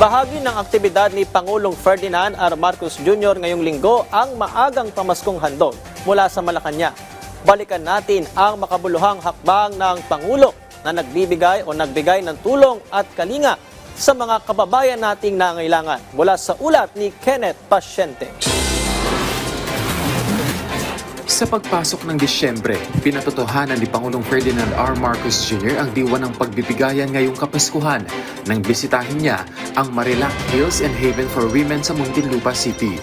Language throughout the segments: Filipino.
Bahagi ng aktibidad ni Pangulong Ferdinand R. Marcos Jr. ngayong linggo ang maagang pamaskong handog mula sa Malacanang. Balikan natin ang makabuluhang hakbang ng Pangulo na nagbigay ng tulong at kalinga sa mga kababayan nating nangailangan. Mula sa ulat ni Kenneth Pasyente. Sa pagpasok ng Disyembre, pinatotohanan ni Pangulong Ferdinand R. Marcos Jr. ang diwa ng pagbibigayan ngayong Kapaskuhan nang bisitahin niya ang Marilac Hills and Haven for Women sa Muntinlupa City.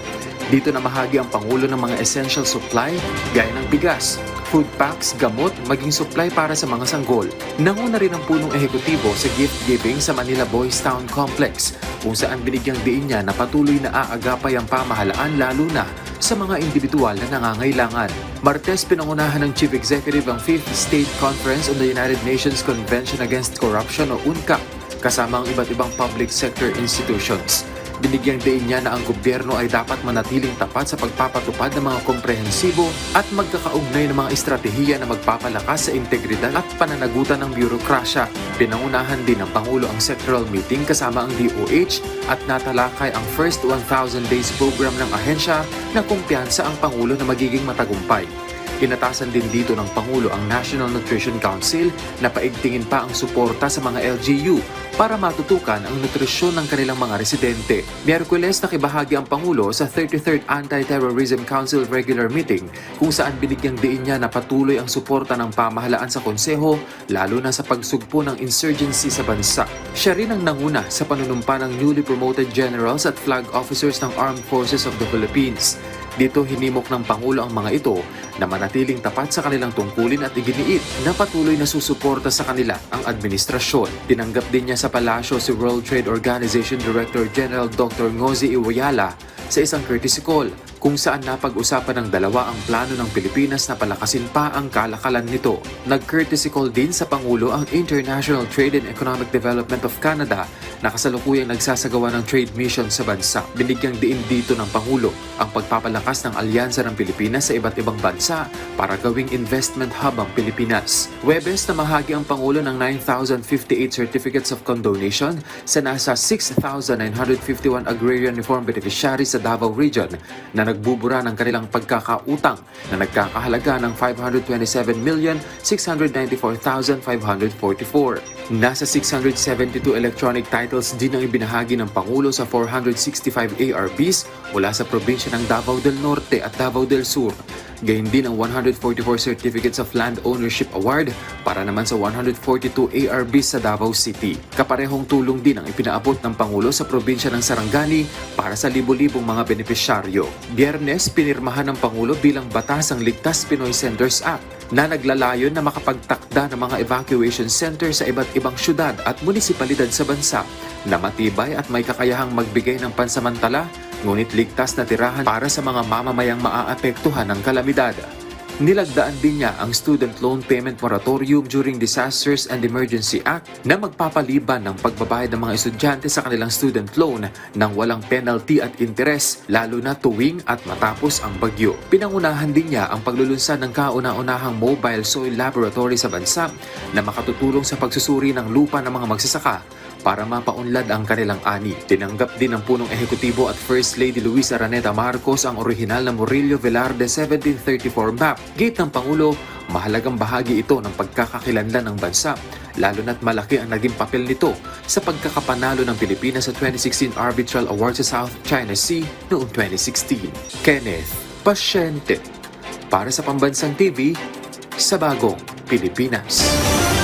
Dito na mahagi ang Pangulo ng mga essential supply gaya ng bigas, food packs, gamot, maging supply para sa mga sanggol. Nanguna rin ang punong ehekutibo sa gift giving sa Manila Boys Town Complex kung saan binigyang diin niya na patuloy na aagapay ang pamahalaan lalo na sa mga individual na nangangailangan. Martes, pinangunahan ng Chief Executive ang 5th State Conference on the United Nations Convention Against Corruption o UNCAC kasama ang iba't ibang public sector institutions. Binigyang diin niya na ang gobyerno ay dapat manatiling tapat sa pagpapatupad ng mga komprehensibo at magkakaugnay ng mga estratehiya na magpapalakas sa integridad at pananagutan ng byurokrasya. Pinangunahan din ng Pangulo ang sectoral meeting kasama ang DOH at natalakay ang First 1,000 Days program ng ahensya na kumpiyansa ang Pangulo na magiging matagumpay. Inatasan din dito ng Pangulo ang National Nutrition Council na paigtingin pa ang suporta sa mga LGU para matutukan ang nutrisyon ng kanilang mga residente. Miyerkules, nakibahagi ang Pangulo sa 33rd Anti-Terrorism Council Regular Meeting kung saan binigyang diin niya na patuloy ang suporta ng pamahalaan sa konseho lalo na sa pagsugpo ng insurgency sa bansa. Siya rin ang nanguna sa panunumpa ng newly promoted generals at flag officers ng Armed Forces of the Philippines. Dito hinimok ng Pangulo ang mga ito na manatiling tapat sa kanilang tungkulin at iginiit na patuloy na susuporta sa kanila ang administrasyon. Tinanggap din niya sa palasyo si World Trade Organization Director General Dr. Ngozi Iweala sa isang courtesy call kung saan napag-usapan ng dalawa ang plano ng Pilipinas na palakasin pa ang kalakalan nito. Nag-courtesy call din sa Pangulo ang International Trade and Economic Development of Canada na kasalukuyang nagsasagawa ng trade mission sa bansa. Binigyang diin dito ng Pangulo ang pagpapalakas ng alyansa ng Pilipinas sa iba't ibang bansa para gawing investment hub ang Pilipinas. Huwebes, namahagi ang Pangulo ng 9,058 certificates of condonation sa nasa 6,951 agrarian reform beneficiaries sa Davao Region na nagbubura ng kanilang pagkakautang na nagkakahalaga ng 527,694,544. Nasa 672 electronic titles din ang ibinahagi ng Pangulo sa 465 ARBs mula sa probinsya ng Davao del Norte at Davao del Sur. Gayun din ang 144 Certificates of Land Ownership Award para naman sa 142 ARBs sa Davao City. Kaparehong tulong din ang ipinaabot ng Pangulo sa probinsya ng Sarangani para sa libo-libong mga benepisyaryo. Biyernes, pinirmahan ng Pangulo bilang batas ang Ligtas Pinoy Centers Act na naglalayon na makapagtakda ng mga evacuation center sa iba't ibang syudad at munisipalidad sa bansa na matibay at may kakayahang magbigay ng pansamantala ngunit ligtas na tirahan para sa mga mamamayang maaapektuhan ng kalamidad. Nilagdaan din niya ang Student Loan Payment Moratorium during Disasters and Emergency Act na magpapaliban ng pagbabayad ng mga estudyante sa kanilang student loan nang walang penalty at interes lalo na tuwing at matapos ang bagyo. Pinangunahan din niya ang paglulunsad ng kauna-unahang mobile soil laboratory sa bansa na makatutulong sa pagsusuri ng lupa ng mga magsasaka para mapaunlad ang kanilang ani. Tinanggap din ng punong ehekutibo at First Lady Luisa Araneta Marcos ang orihinal na Murillo Velarde 1734 map. Gate ng Pangulo, mahalagang bahagi ito ng pagkakakilanlan ng bansa, lalo na't malaki ang naging papel nito sa pagkakapanalo ng Pilipinas sa 2016 Arbitral Award sa South China Sea noong 2016. Kenneth Pasyente para sa Pambansang TV sa Bagong Pilipinas.